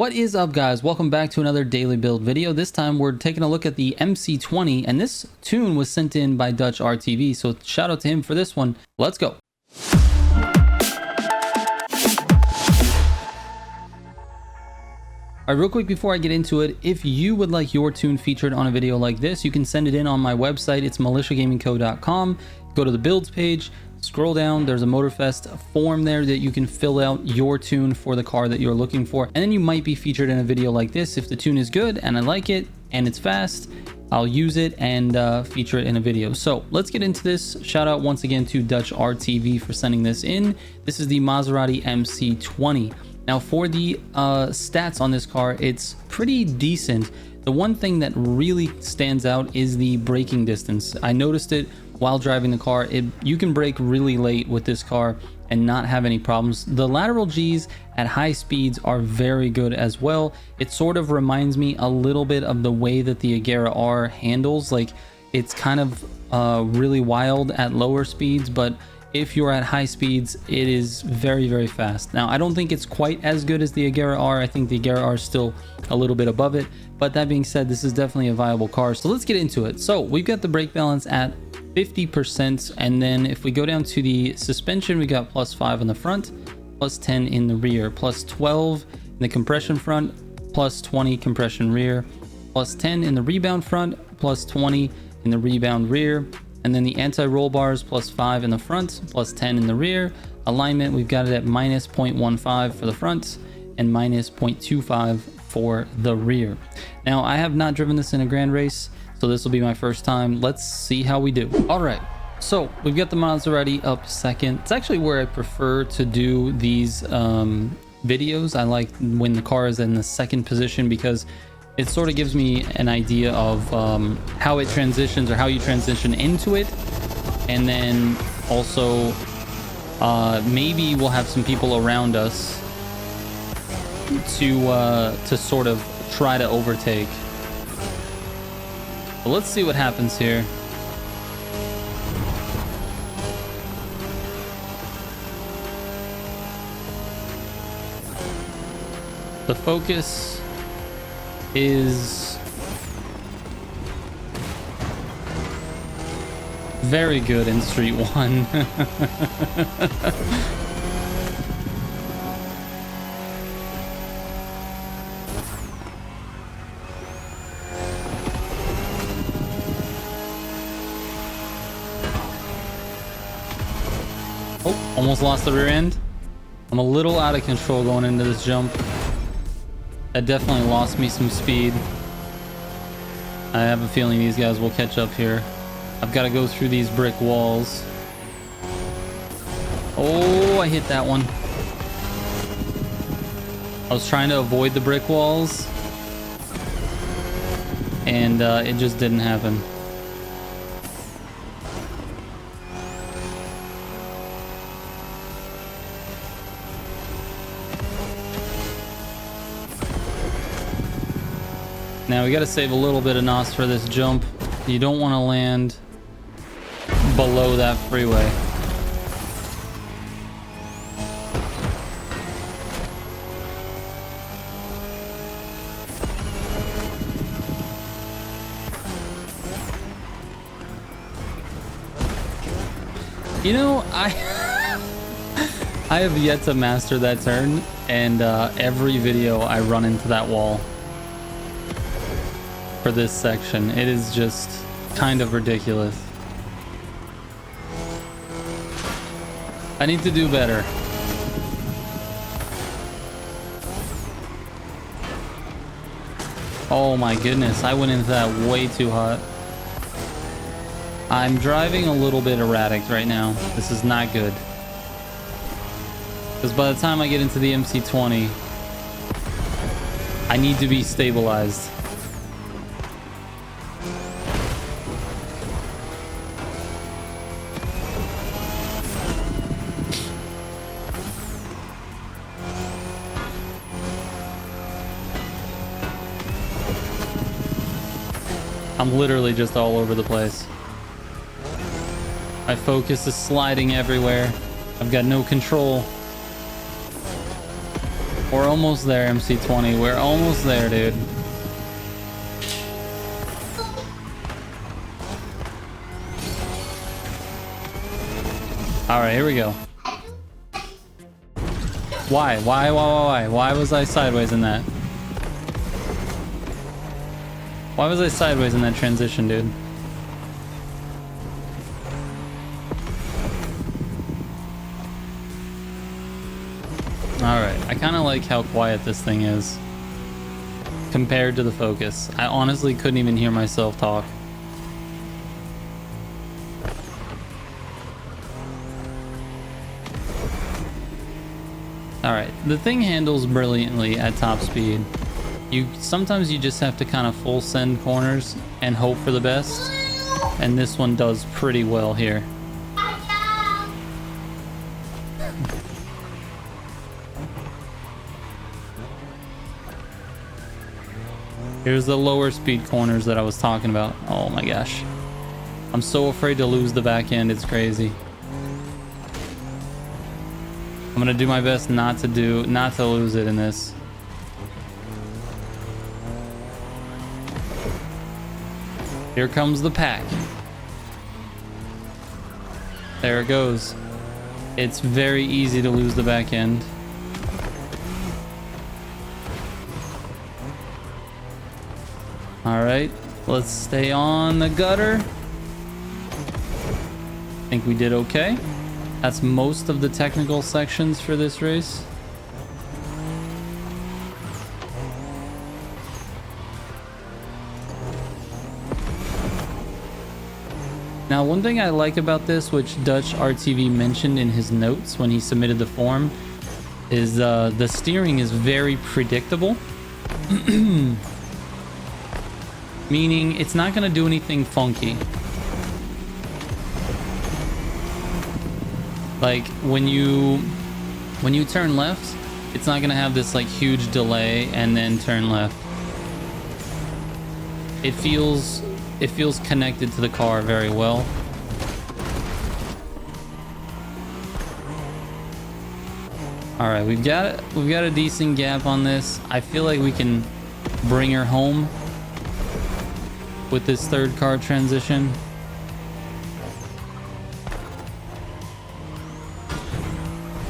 What is up, guys? Welcome back to another daily build video. This time we're taking a look at the MC20, and this tune was sent in by Dutch RTV, so shout out to him for this one. Let's go. All right, real quick before I get into it, if you would like your tune featured on a video like this, you can send it in on my website. It's militiagamingco.com. Go to the builds page, scroll down, there's a Motorfest form there that you can fill out your tune for the car that you're looking for, and then you might be featured in a video like this. If the tune is good and I like it and it's fast, I'll use it and feature it in a video. So let's get into this. Shout out once again to Dutch RTV for sending this in. This is the Maserati MC20. Now for the stats on this car, it's pretty decent. The one thing that really stands out is the braking distance. I noticed it while driving the car. You can brake really late with this car and not have any problems. The lateral G's at high speeds are very good as well. It sort of reminds me a little bit of the way that the Agera R handles. Like, it's kind of really wild at lower speeds, but if you're at high speeds, it is very, very fast. Now, I don't think it's quite as good as the Agera R. I think the Agera R is still a little bit above it. But that being said, this is definitely a viable car. So let's get into it. So we've got the brake balance at 50%. And then if we go down to the suspension, we got +5 in the front, +10 in the rear, +12 in the compression front, +20 compression rear, +10 in the rebound front, +20 in the rebound rear. And then the anti-roll bars, +5 in the front, +10 in the rear. Alignment, we've got it at -0.15 for the front and -0.25 for the rear. Now, I have not driven this in a grand race, so this will be my first time. Let's see how we do. All right, so we've got the Maserati up second. It's actually where I prefer to do these videos. I like when the car is in the second position because it sort of gives me an idea of how it transitions, or how you transition into it. And then also maybe we'll have some people around us to sort of try to overtake. But let's see what happens here. The focus is very good in Street 1. Oh, almost lost the rear end. I'm a little out of control going into this jump. That definitely lost me some speed. I have a feeling these guys will catch up here. I've got to go through these brick walls. Oh, I hit that one. I was trying to avoid the brick walls, and it just didn't happen. Now we got to save a little bit of NOS for this jump. You don't want to land below that freeway. You know, I have yet to master that turn, and every video I run into that wall for this section. It is just kind of ridiculous. I need to do better. Oh my goodness, I went into that way too hot. I'm driving a little bit erratic right now. This is not good. Because by the time I get into the MC20, I need to be stabilized. I'm literally just all over the place. My focus is sliding everywhere. I've got no control. We're almost there, MC20. We're almost there, dude. All right, here we go. Why? Why was I sideways in that? Why was I sideways in that transition, dude? Alright, I kind of like how quiet this thing is compared to the Focus. I honestly couldn't even hear myself talk. Alright, the thing handles brilliantly at top speed. Sometimes you just have to kind of full send corners and hope for the best, and this one does pretty well here. Here's the lower speed corners that I was talking about. Oh my gosh. I'm so afraid to lose the back end, it's crazy. I'm gonna do my best not to lose it in this. Here comes the pack. There it goes. It's very easy to lose the back end. All right, let's stay on the gutter. I think we did okay. That's most of the technical sections for this race. Now, one thing I like about this, which Dutch RTV mentioned in his notes when he submitted the form, is the steering is very predictable. Meaning it's not going to do anything funky. Like when you turn left, it's not going to have this like huge delay and then turn left. It feels connected to the car very well. All right, we've got a decent gap on this. I feel like we can bring her home with this third car transition.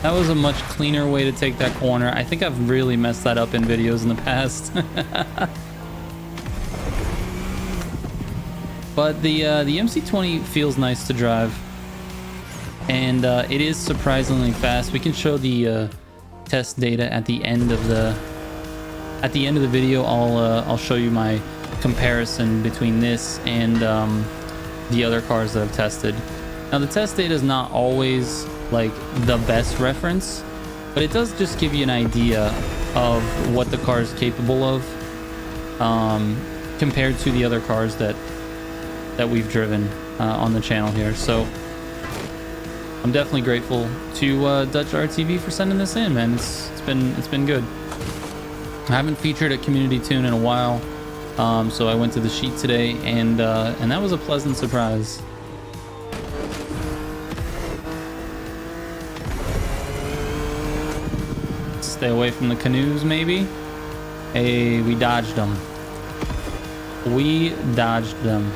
That was a much cleaner way to take that corner. I think I've really messed that up in videos in the past. But the MC20 feels nice to drive, and it is surprisingly fast. We can show the test data at the end of the video. I'll show you my comparison between this and the other cars that I've tested. Now, the test data is not always like the best reference, but it does just give you an idea of what the car is capable of compared to the other cars that we've driven on the channel here. So I'm definitely grateful to Dutch RTV for sending this in, man. It's been good. I haven't featured a community tune in a while, so I went to the sheet today, and that was a pleasant surprise. Stay away from the canoes, maybe. Hey, we dodged them. We dodged them.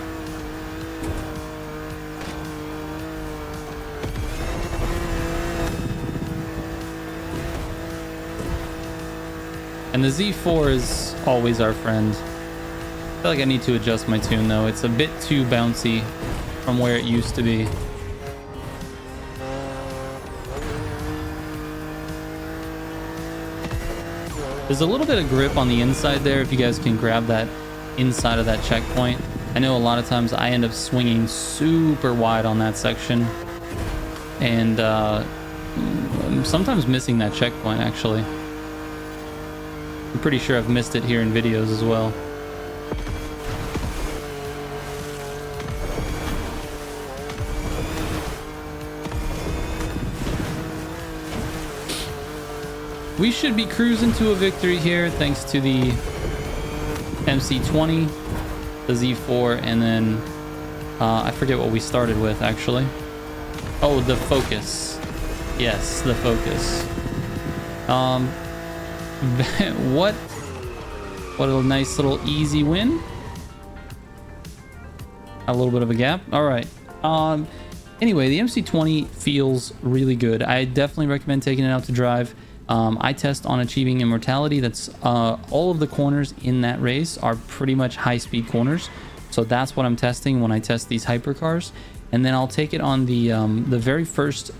And the Z4 is always our friend. I feel like I need to adjust my tune though. It's a bit too bouncy from where it used to be. There's a little bit of grip on the inside there if you guys can grab that inside of that checkpoint. I know a lot of times I end up swinging super wide on that section, and I'm sometimes missing that checkpoint actually. I'm pretty sure I've missed it here in videos as well. We should be cruising to a victory here thanks to the MC20, the Z4, and then I forget what we started with actually. Oh, the Focus. Yes, the Focus. What a nice little easy win. A little bit of a gap. All right. Anyway, the MC20 feels really good. I definitely recommend taking it out to drive. I test on achieving immortality. That's all of the corners in that race are pretty much high-speed corners. So that's what I'm testing when I test these hypercars. And then I'll take it on the very first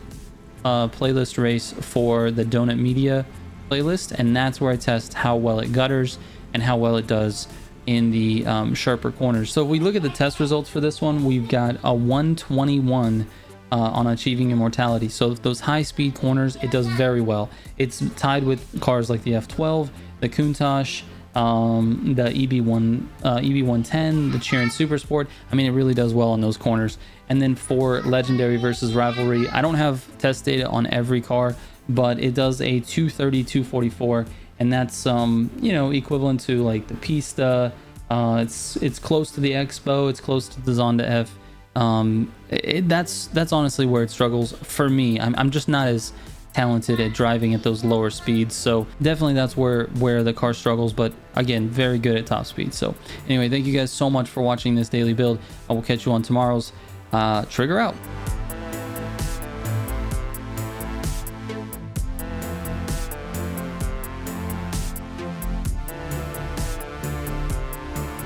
playlist race for the Donut Media playlist, and that's where I test how well it gutters and how well it does in the sharper corners. So if we look at the test results for this one, we've got a 121 on achieving immortality. So those high speed corners, it does very well. It's tied with cars like the F12, the Countach, the EB110, the Cherin Super Sport. I mean, it really does well on those corners. And then for Legendary versus Rivalry, I don't have test data on every car, but it does a 230, 244, and that's you know, equivalent to like the Pista. It's close to the Expo, it's close to the Zonda F. That's honestly where it struggles for me. I'm just not as talented at driving at those lower speeds, so definitely that's where the car struggles, but again, very good at top speed. So anyway, thank you guys so much for watching this daily build. I will catch you on tomorrow's Trigger out.